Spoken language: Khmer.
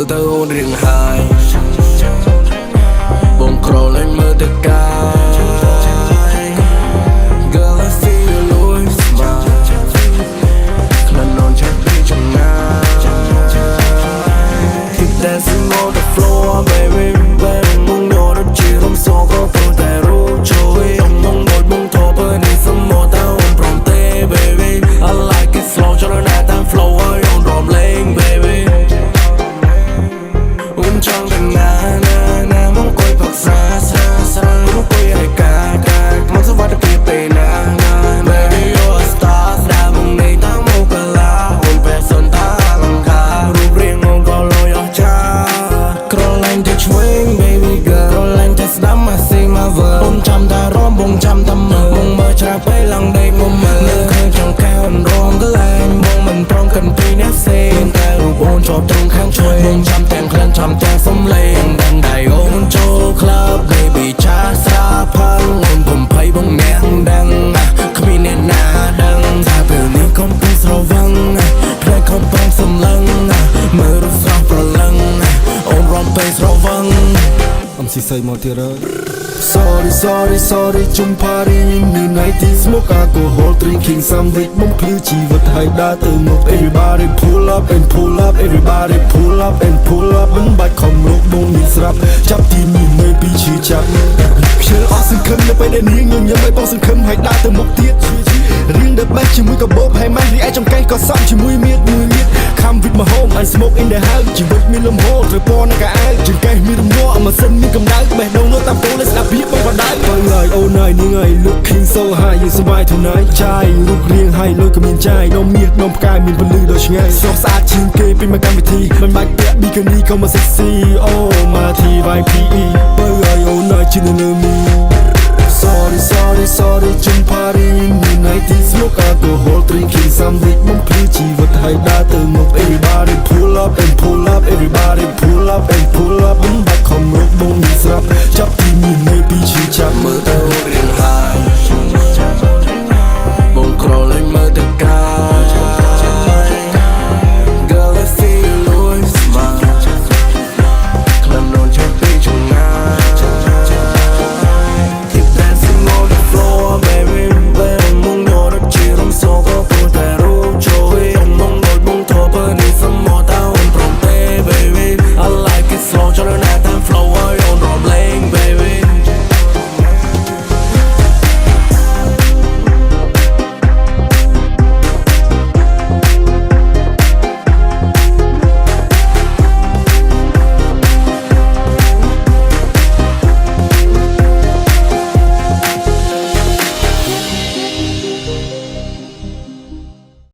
មើលទៅអូនរៀងហើយបងក្រលែងមើលទៅកាយ Girl I see you lose smile ខ្លាននឆាប់ពីចំណាយ Keep dancing on the floor baby baby មុងយកទៅជារំសោក៏ទៅតែរូបជួយមុងដូចមុងធប់នេះសមុទ្រតើអូនព្រមទេ baby I like it slow ចរណាតាម flow ឲ្យអូនរំលេង baby អូនចង់ទៅណាមកអង្គុយផឹកស្រាមកអង្គុយឲ្យកាមកសុវត្ថិភាពពេលណា Baby you're a star ដែលមកនេះតាមកកលាអូនបែបសុនតាលង្ការរូបរាងអូនក៏លយអស់ចាក្រឡាញ់ទៅឆ្វេង baby girl ក្រឡាញ់ទៅស្ដាំមក sing my word អូនចាំតែរំបងចាំតែមើលមើលច្រើនពេលឡើងដេកមកមើលនៅឃើញចង់កែនរំកលែងបងមិនព្រមកាន់ពីអ្នកផ្សេងតែរូបអូនជាប់ត្រង់ខាងឆ្វេងបងចាំទាំងក្លិនចាំទាំងសំឡេងដឹងដៃអូនចូល club baby ឆាស្រាផលអូនបំភ័យបងអ្នកដឹងគ្មានអ្នកណាដឹងថាពេលនេះកុំពីស្រវឹងផ្លែខំប្រងសំឡឹងមើលរសស្រស់ប្រលឹងអូនរំពេលស្រវឹងអំស៊ីស័យមកទៀត Sorry ជុំ party នៅថ្ងៃទី smoke alcohol drinking some weed បំភ្លឺជីវិតហើយដើរទៅមុខ everybody pull up and pull up everybody pull up and pull up មិនបាច់ខំរកបងមានស្រាប់ចាប់ទីនេះនៅពីឈឺចាប់ខ្ជិលអស់សង្ឃឹមនៅពេលដែលនាងញញឹមឲ្យបងសង្ឃឹមហើយដើរទៅមុខទៀតរៀងដើរបេះជាមួយកាបូបហើយម៉ែរីឯចង្កេះក៏សក់ជាមួយមៀត Come with my home and smoke in the house ជីវិតមានលំហូរត្រូវពណ៌នឹងកាអៅចង្កេះមានរំងាស់ម៉ាស៊ីនមានកម្ដៅបេះដូងនោះតាមពូលេស្ដាប់ពីបងបដៅបងហើយអូនហើយនាងហើយ looking so high យើងសប្បាយ tonight ចាយរូបរាងហើយលុយក៏មានចាយនំមាសនំផ្កាយមានពលឺដ៏ឆ្ងាយស្រស់ស្អាតជាងគេពីមកកម្មវិធីមិនបាច់ពាក់ bikini ក៏មក sexy អូមកទី YPE បងហើយអូនហើយជានៅមី Sorry ជុំ party នៅថ្ងៃទី smoke alcohol drinking some weed បំភ្លឺជីវិតហើយដើរទៅមុខ everybody pull up and pull up everybody